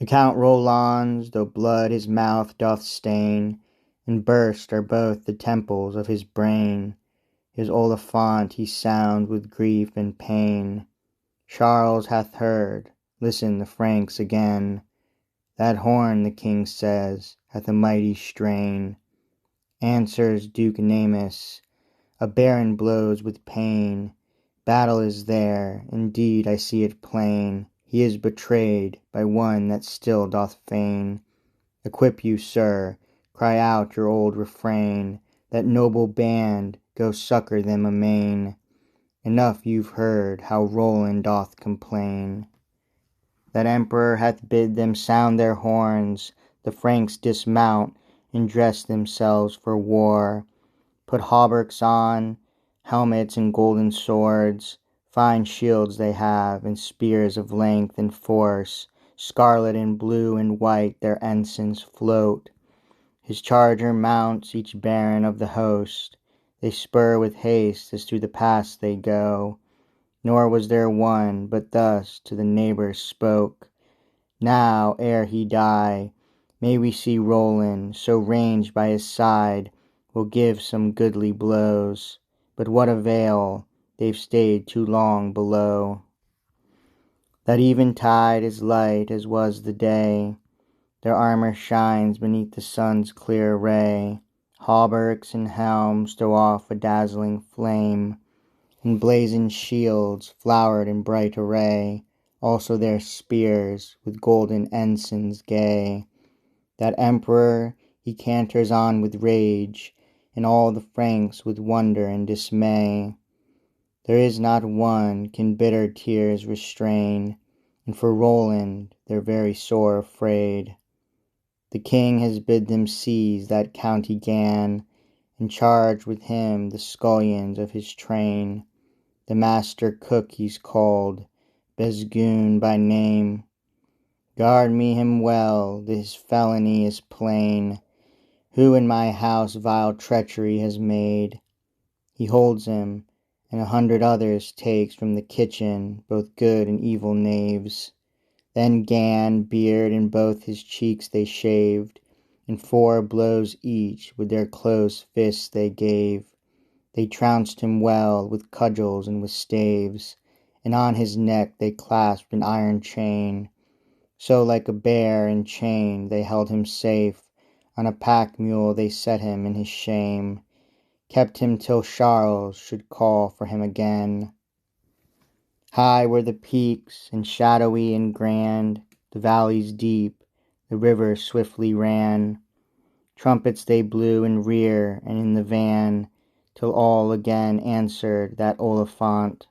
The Count Roland's, though blood his mouth doth stain, and burst are both the temples of his brain. His Oliphant he sounds with grief and pain. Charles hath heard, listen the Franks again. That horn, the king says, hath a mighty strain. Answers Duke Namus, a baron blows with pain. Battle is there, indeed I see it plain. He is betrayed by one that still doth feign. Equip you, sir, cry out your old refrain. That noble band, go succour them amain. Enough you've heard how Roland doth complain. That emperor hath bid them sound their horns. The Franks dismount, and dress themselves for war. Put hauberks on, helmets and golden swords. Fine shields they have, and spears of length and force. Scarlet and blue and white their ensigns float. His charger mounts each baron of the host. They spur with haste as through the pass they go. Nor was there one but thus to the neighbours spoke. Now, ere he die, may we see Roland, so ranged by his side, will give some goodly blows. But what avail? They've stayed too long below. That eventide is light as was the day. Their armour shines beneath the sun's clear ray. Hauberks and helms throw off a dazzling flame, and blazoned shields flowered in bright array. Also their spears with golden ensigns gay. That emperor, he canters on with rage, and all the Franks with wonder and dismay. There is not one can bitter tears restrain, and for Roland they're very sore afraid. The king has bid them seize that county Gan, and charge with him the scullions of his train. The master cook he's called, Bezgoon by name. Guard me him well, his felony is plain. Who in my house vile treachery has made. He holds him, and 100 others takes from the kitchen, both good and evil knaves. Then Gan, beard, and both his cheeks they shaved, and 4 blows each with their close fists they gave. They trounced him well with cudgels and with staves, and on his neck they clasped an iron chain. So like a bear in chain they held him safe. On a pack mule they set him in his shame, kept him till Charles should call for him again. High were the peaks, and shadowy and grand, the valleys deep, the river swiftly ran. Trumpets they blew in rear and in the van, till all again answered that Oliphant.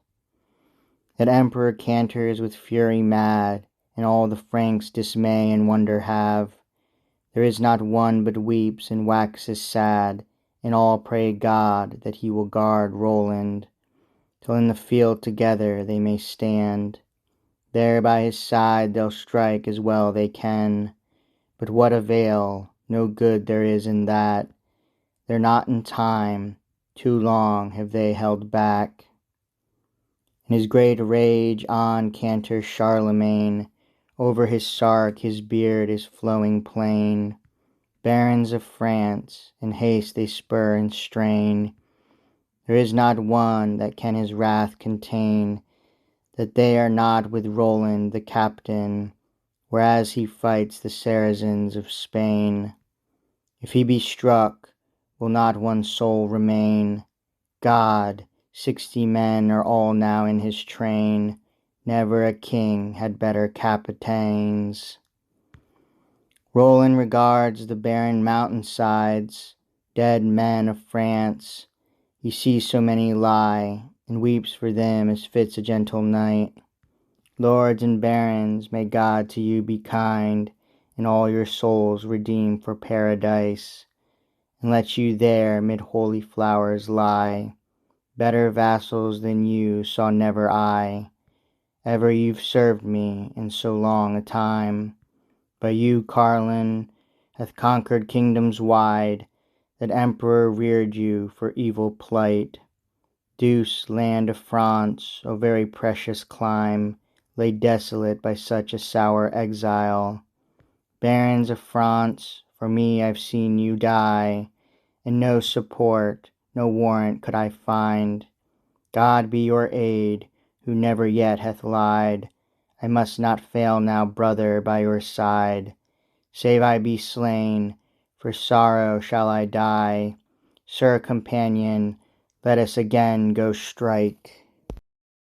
That emperor canters with fury mad, and all the Franks dismay and wonder have. There is not one but weeps and waxes sad, and all pray God that he will guard Roland, till in the field together they may stand. There by his side they'll strike as well they can, but what avail? No good there is in that. They're not in time, too long have they held back. In his great rage on canters Charlemagne. Over his sark his beard is flowing plain. Barons of France, in haste they spur and strain. There is not one that can his wrath contain, that they are not with Roland the captain, whereas he fights the Saracens of Spain. If he be struck, will not one soul remain. God, 60 men are all now in his train. Never a king had better capitains. Roland regards the barren mountain-sides, dead men of France. He sees so many lie, and weeps for them as fits a gentle knight. Lords and barons, may God to you be kind, and all your souls redeem for paradise, and let you there mid holy flowers lie. Better vassals than you saw never I. Ever you've served me in so long a time. By you, Carlin, hath conquered kingdoms wide. That emperor reared you for evil plight. Douce land of France, O very precious clime, laid desolate by such a sour exile. Barons of France, for me I've seen you die, and no support, no warrant could I find. God be your aid, who never yet hath lied. I must not fail now, brother, by your side. Save I be slain, for sorrow shall I die. Sir companion, let us again go strike.